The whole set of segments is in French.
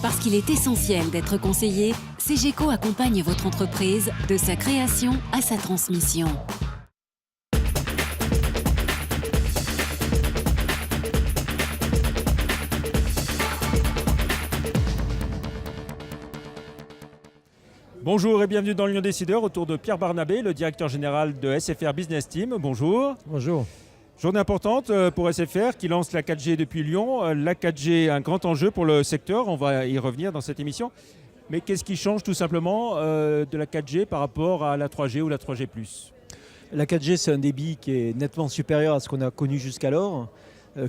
Parce qu'il est essentiel d'être conseillé, CGECO accompagne votre entreprise de sa création à sa transmission. Bonjour et bienvenue dans l'Union Décideur autour de Pierre Barnabé, le directeur général de SFR Business Team. Bonjour. Bonjour. Journée importante pour SFR qui lance la 4G depuis Lyon. La 4G, un grand enjeu pour le secteur, on va y revenir dans cette émission. Mais qu'est-ce qui change tout simplement de la 4G par rapport à la 3G ou la 3G+? La 4G, c'est un débit qui est nettement supérieur à ce qu'on a connu jusqu'alors,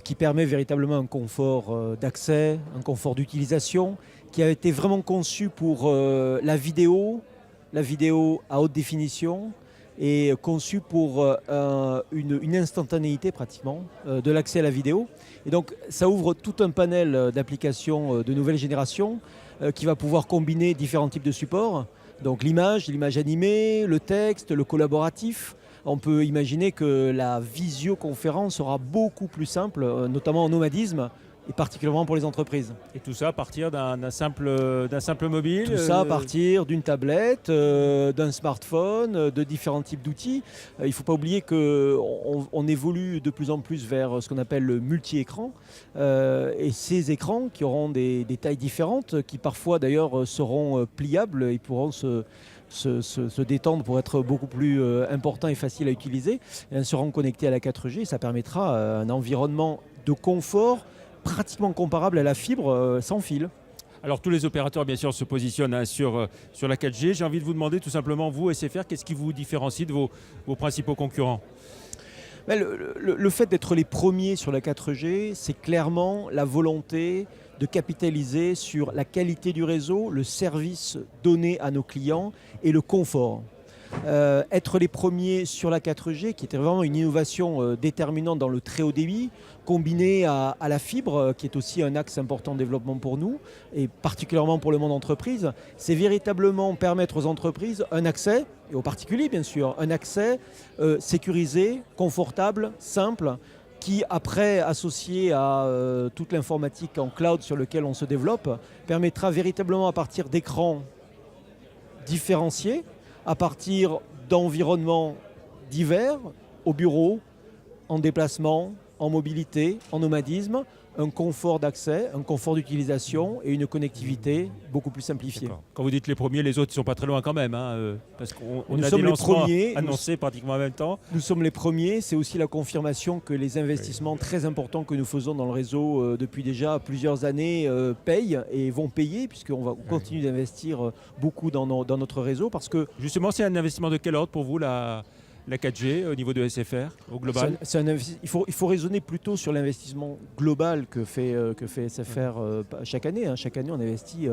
qui permet véritablement un confort d'accès, un confort d'utilisation, qui a été vraiment conçu pour la vidéo à haute définition, et conçu pour une instantanéité pratiquement de l'accès à la vidéo. Et donc ça ouvre tout un panel d'applications de nouvelle génération qui va pouvoir combiner différents types de supports. Donc l'image animée, le texte, le collaboratif. On peut imaginer que la visioconférence sera beaucoup plus simple, notamment en nomadisme, et particulièrement pour les entreprises. Et tout ça à partir d'un simple mobile? Tout ça à partir d'une tablette, d'un smartphone, de différents types d'outils. Il ne faut pas oublier qu'on évolue de plus en plus vers ce qu'on appelle le multi-écran. Et ces écrans qui auront des tailles différentes, qui parfois d'ailleurs seront pliables et pourront se détendre pour être beaucoup plus important et facile à utiliser, et seront connectés à la 4G. Ça permettra un environnement de confort pratiquement comparable à la fibre sans fil. Alors tous les opérateurs bien sûr se positionnent sur la 4G. J'ai envie de vous demander tout simplement, vous SFR, qu'est-ce qui vous différencie de vos principaux concurrents? Le fait d'être les premiers sur la 4G, c'est clairement la volonté de capitaliser sur la qualité du réseau, le service donné à nos clients et le confort. Être les premiers sur la 4G, qui était vraiment une innovation déterminante dans le très haut débit, combiné à la fibre, qui est aussi un axe important de développement pour nous, et particulièrement pour le monde entreprise, c'est véritablement permettre aux entreprises un accès, et aux particuliers bien sûr, un accès sécurisé, confortable, simple, qui après, associé à toute l'informatique en cloud sur lequel on se développe, permettra véritablement à partir d'écrans différenciés, à partir d'environnements divers, au bureau, en déplacement, en mobilité, en nomadisme, un confort d'accès, un confort d'utilisation et une connectivité beaucoup plus simplifiée. Quand vous dites les premiers, les autres ne sont pas très loin quand même, parce qu'on nous a sommes des les lancements premiers, annoncés pratiquement en même temps. Nous sommes les premiers, c'est aussi la confirmation que les investissements très importants que nous faisons dans le réseau depuis déjà plusieurs années payent et vont payer, puisqu'on va continuer d'investir beaucoup dans notre réseau. Parce que justement, c'est un investissement de quel ordre pour vous la 4G au niveau de SFR, au global? Il faut raisonner plutôt sur l'investissement global que fait SFR chaque année. Chaque année, on investit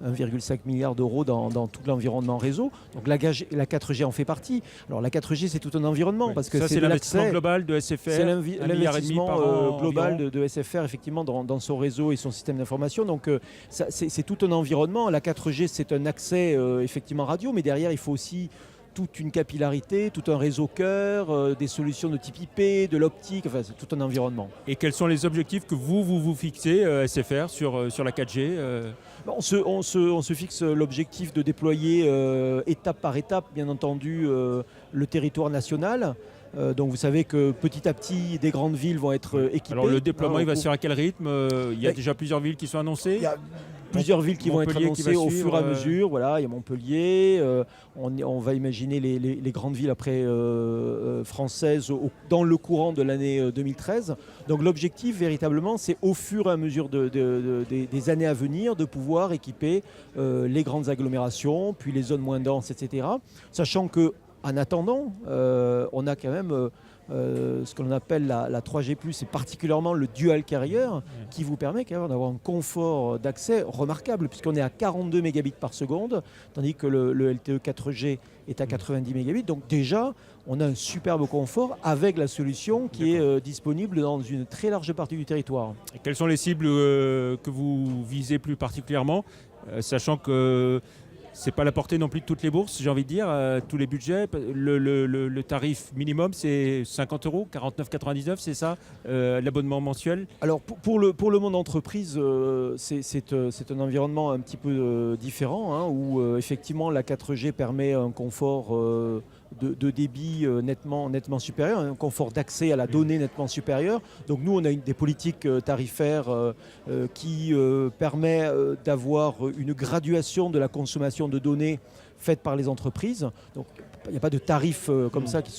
1,5 milliard d'euros dans tout l'environnement réseau. Donc la 4G en fait partie. Alors la 4G, c'est tout un environnement. Parce que c'est l'investissement global de SFR. C'est l'investissement global de SFR, effectivement, dans son réseau et son système d'information. Donc c'est tout un environnement. La 4G, c'est un accès effectivement radio, mais derrière, il faut aussi toute une capillarité, tout un réseau cœur, des solutions de type IP, de l'optique, enfin c'est tout un environnement. Et quels sont les objectifs que vous fixez, SFR, sur la 4G on se fixe l'objectif de déployer étape par étape, bien entendu, le territoire national. Donc vous savez que petit à petit, des grandes villes vont être équipées. Alors le déploiement, il va se faire à quel rythme? Il y a déjà plusieurs villes qui sont annoncées? Il y a plusieurs villes qui vont être annoncées au fur et à mesure. Voilà, il y a Montpellier, on va imaginer les grandes villes après françaises dans le courant de l'année 2013. Donc l'objectif véritablement, c'est au fur et à mesure des années à venir de pouvoir équiper les grandes agglomérations, puis les zones moins denses, etc. Sachant que en attendant, on a quand même ce que l'on appelle la 3G+, et particulièrement le dual carrier, qui vous permet quand même d'avoir un confort d'accès remarquable, puisqu'on est à 42 mégabits par seconde, tandis que le LTE 4G est à 90 mégabits. Donc déjà, on a un superbe confort avec la solution qui est disponible dans une très large partie du territoire. Et quelles sont les cibles que vous visez plus particulièrement, sachant que c'est pas la portée non plus de toutes les bourses, j'ai envie de dire, tous les budgets. Le tarif minimum, c'est 50 €, 49,99 €, c'est ça, l'abonnement mensuel. Alors pour le monde entreprise, c'est un environnement un petit peu différent, hein, où effectivement la 4G permet un confort de débit nettement supérieur, un confort d'accès à la donnée nettement supérieur. Donc nous, on a des politiques tarifaires qui permet d'avoir une graduation de la consommation de données faite par les entreprises. Donc il n'y a pas de tarifs comme ça qui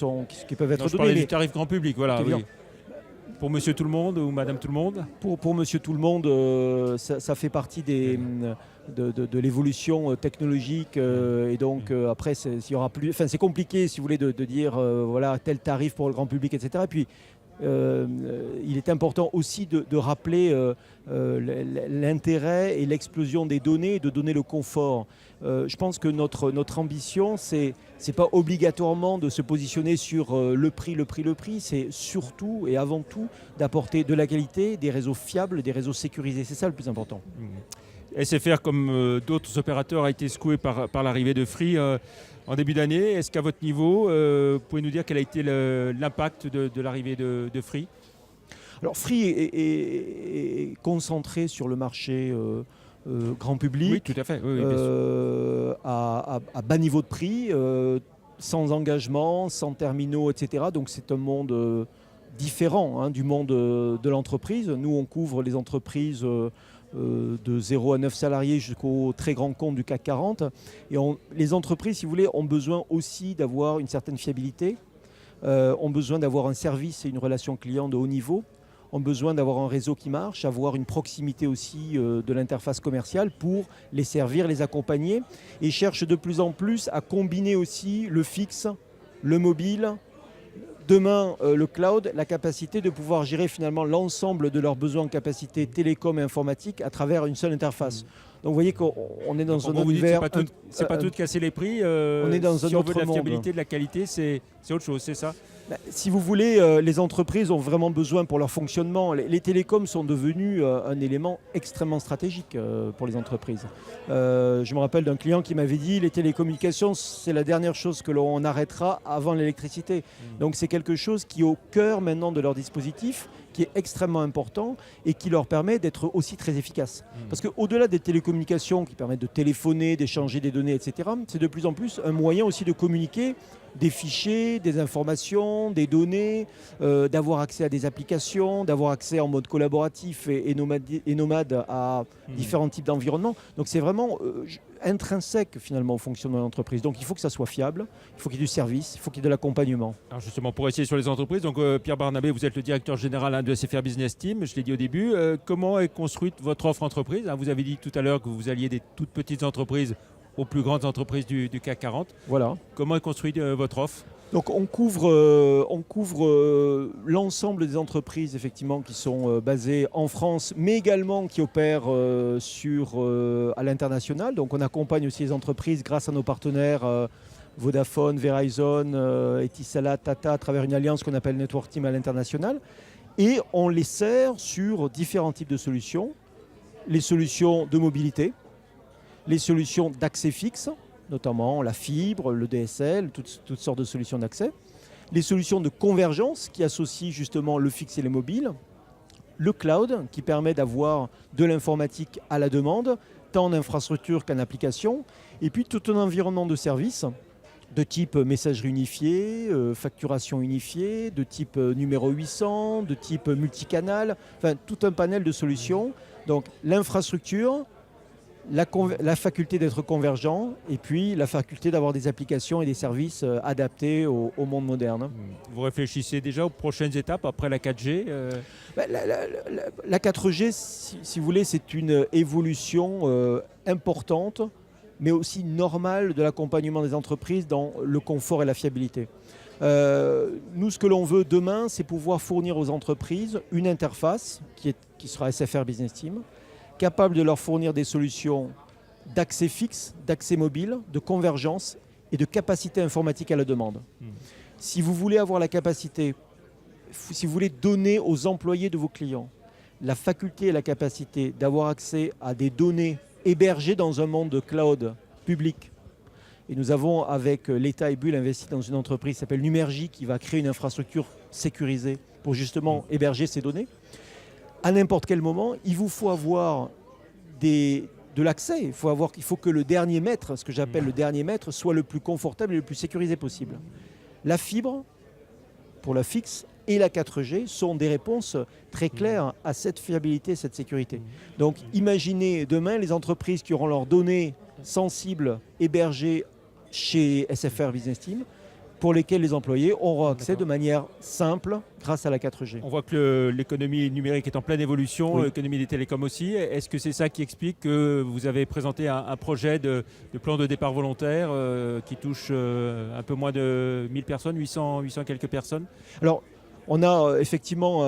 peuvent être Non, je donnés. parlais du tarif grand public, voilà. Évidemment. Oui. Pour monsieur tout le monde ou madame tout le monde. Pour monsieur tout le monde, ça fait partie de l'évolution technologique et donc après il y aura plus, enfin, c'est compliqué si vous voulez de dire voilà tel tarif pour le grand public, etc. Et puis il est important aussi de rappeler l'intérêt et l'explosion des données et de donner le confort. Je pense que notre ambition, c'est pas obligatoirement de se positionner sur le prix, c'est surtout et avant tout d'apporter de la qualité, des réseaux fiables, des réseaux sécurisés. C'est ça le plus important. SFR, comme d'autres opérateurs, a été secoué par l'arrivée de Free en début d'année. Est-ce qu'à votre niveau, vous pouvez nous dire quel a été l'impact de l'arrivée de Free ? Alors Free est concentré sur le marché grand public, Oui, tout à fait. Oui, bien sûr. à bas niveau de prix, sans engagement, sans terminaux, etc. Donc c'est un monde différent, hein, du monde de l'entreprise. Nous, on couvre les entreprises de 0 à 9 salariés jusqu'au très grand compte du CAC 40. Et les entreprises, si vous voulez, ont besoin aussi d'avoir une certaine fiabilité, ont besoin d'avoir un service et une relation client de haut niveau, ont besoin d'avoir un réseau qui marche, avoir une proximité aussi de l'interface commerciale pour les servir, les accompagner, et cherchent de plus en plus à combiner aussi le fixe, le mobile, demain le cloud, la capacité de pouvoir gérer finalement l'ensemble de leurs besoins en capacité télécom et informatique à travers une seule interface. Donc vous voyez qu'on est dans un univers... C'est pas tout de casser les prix. on est dans si un on autre veut de la monde. fiabilité, de la qualité, c'est autre chose, c'est ça ? Si vous voulez, les entreprises ont vraiment besoin pour leur fonctionnement. Les télécoms sont devenus un élément extrêmement stratégique pour les entreprises. Je me rappelle d'un client qui m'avait dit les télécommunications, c'est la dernière chose que l'on arrêtera avant l'électricité. Donc c'est quelque chose qui est au cœur maintenant de leur dispositif, qui est extrêmement important et qui leur permet d'être aussi très efficace. Parce qu'au-delà des télécommunications qui permettent de téléphoner, d'échanger des données, etc., c'est de plus en plus un moyen aussi de communiquer des fichiers, des informations, des données, d'avoir accès à des applications, d'avoir accès en mode collaboratif et nomade à différents types d'environnements. Donc c'est vraiment intrinsèque finalement au fonctionnement de l'entreprise. Donc il faut que ça soit fiable, il faut qu'il y ait du service, il faut qu'il y ait de l'accompagnement. Alors justement, pour essayer sur les entreprises, donc Pierre Barnabé, vous êtes le directeur général de SFR Business Team, je l'ai dit au début. Comment est construite votre offre entreprise ? Vous avez dit tout à l'heure que vous alliez des toutes petites entreprises aux plus grandes entreprises du CAC 40. Voilà. Comment est construite votre offre ? Donc on couvre l'ensemble des entreprises effectivement qui sont basées en France, mais également qui opèrent à l'international. Donc on accompagne aussi les entreprises grâce à nos partenaires Vodafone, Verizon, Etisalat, Tata, à travers une alliance qu'on appelle Network Team à l'international. Et on les sert sur différents types de solutions. Les solutions de mobilité, les solutions d'accès fixe, notamment la fibre, le DSL, toutes sortes de solutions d'accès. Les solutions de convergence qui associent justement le fixe et les mobiles. Le cloud qui permet d'avoir de l'informatique à la demande, tant en infrastructure qu'en application. Et puis tout un environnement de services de type messagerie unifiée, facturation unifiée, de type numéro 800, de type multicanal, enfin tout un panel de solutions. Donc l'infrastructure, la faculté d'être convergent et puis la faculté d'avoir des applications et des services adaptés au monde moderne. Vous réfléchissez déjà aux prochaines étapes après la 4G La 4G, si vous voulez, c'est une évolution importante, mais aussi normale de l'accompagnement des entreprises dans le confort et la fiabilité. Nous, ce que l'on veut demain, c'est pouvoir fournir aux entreprises une interface qui sera SFR Business Team, capable de leur fournir des solutions d'accès fixe, d'accès mobile, de convergence et de capacité informatique à la demande. Si vous voulez avoir la capacité, si vous voulez donner aux employés de vos clients la faculté et la capacité d'avoir accès à des données hébergées dans un monde de cloud public. Et nous avons, avec l'État et Bull, investi dans une entreprise qui s'appelle Numergy, qui va créer une infrastructure sécurisée pour justement héberger ces données. À n'importe quel moment, il vous faut avoir de l'accès. Il faut que le dernier mètre, ce que j'appelle le dernier mètre, soit le plus confortable et le plus sécurisé possible. La fibre, pour la fixe, et la 4G sont des réponses très claires à cette fiabilité, cette sécurité. Donc imaginez demain les entreprises qui auront leurs données sensibles hébergées chez SFR Business Team, pour lesquels les employés auront accès de manière simple grâce à la 4G. On voit que l'économie numérique est en pleine évolution, Oui. l'économie des télécoms aussi. Est-ce que c'est ça qui explique que vous avez présenté un projet de plan de départ volontaire qui touche un peu moins de 1000 personnes, 800 quelques personnes? Alors, on a effectivement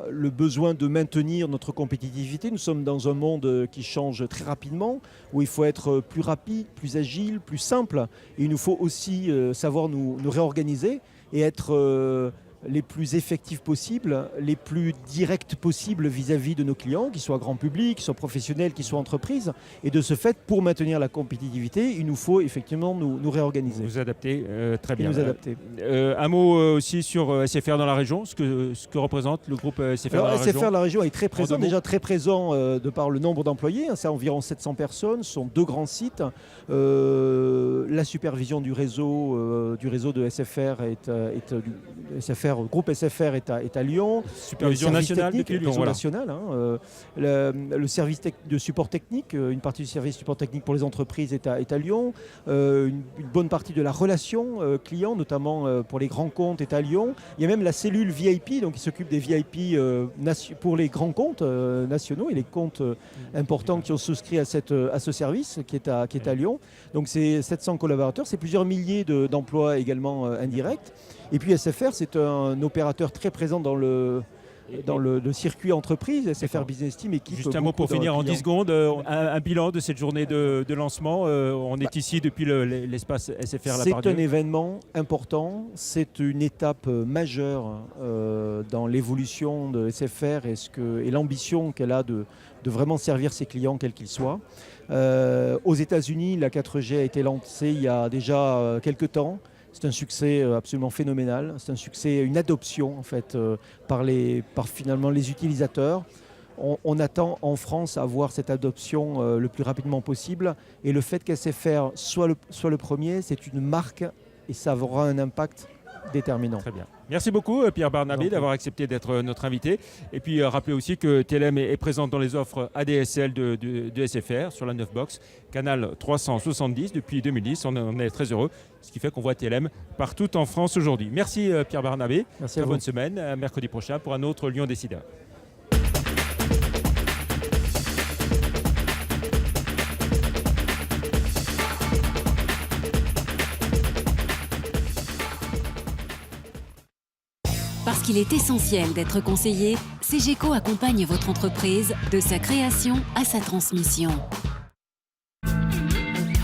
le besoin de maintenir notre compétitivité. Nous sommes dans un monde qui change très rapidement, où il faut être plus rapide, plus agile, plus simple. Et il nous faut aussi savoir nous réorganiser et être les plus effectifs possibles, les plus directs possibles vis-à-vis de nos clients, qu'ils soient grand public, qu'ils soient professionnels, qu'ils soient entreprises. Et de ce fait, pour maintenir la compétitivité, il nous faut effectivement nous réorganiser. Vous adaptez très bien. Nous adapter. Un mot aussi sur SFR dans la région, ce que représente le groupe SFR dans la Alors, région. SFR la région est très présent, En deux mots. déjà très présent de par le nombre d'employés, c'est environ 700 personnes, ce sont 2 grands sites. La supervision du réseau de SFR groupe SFR est à Lyon. Supervision Le service nationale technique, depuis Lyon, réseau voilà. national, hein, le service de support technique, une partie du service support technique pour les entreprises est à Lyon. Une bonne partie de la relation client, notamment pour les grands comptes, est à Lyon. Il y a même la cellule VIP, donc qui s'occupe des VIP pour les grands comptes nationaux et les comptes importants qui ont souscrit à ce service qui est à Lyon. Donc c'est 700 collaborateurs, c'est plusieurs milliers d'emplois également indirects. Et puis SFR, c'est un opérateur très présent dans le circuit entreprise, SFR Business Team équipe. Juste un mot pour finir en 10 secondes, un bilan de cette journée de lancement. On est ici depuis l'espace SFR C'est Lapardieu. un événement important, c'est une étape majeure dans l'évolution de SFR et l'ambition qu'elle a de vraiment servir ses clients quels qu'ils soient. Aux États-Unis, la 4G a été lancée il y a déjà quelques temps. C'est un succès absolument phénoménal. C'est un succès, une adoption en fait par finalement les utilisateurs. On attend en France à voir cette adoption le plus rapidement possible. Et le fait qu'SFR soit le premier, c'est une marque et ça aura un impact déterminant. Très bien. Merci beaucoup Pierre Barnabé d'avoir accepté d'être notre invité. Et puis rappelez aussi que TLM est présente dans les offres ADSL de SFR sur la 9 box, canal 370 depuis 2010. On en est très heureux, ce qui fait qu'on voit TLM partout en France aujourd'hui. Merci Pierre Barnabé. Merci à vous. Bonne semaine. Mercredi prochain pour un autre Lyon Décideur. Parce qu'il est essentiel d'être conseillé, CGECO accompagne votre entreprise de sa création à sa transmission.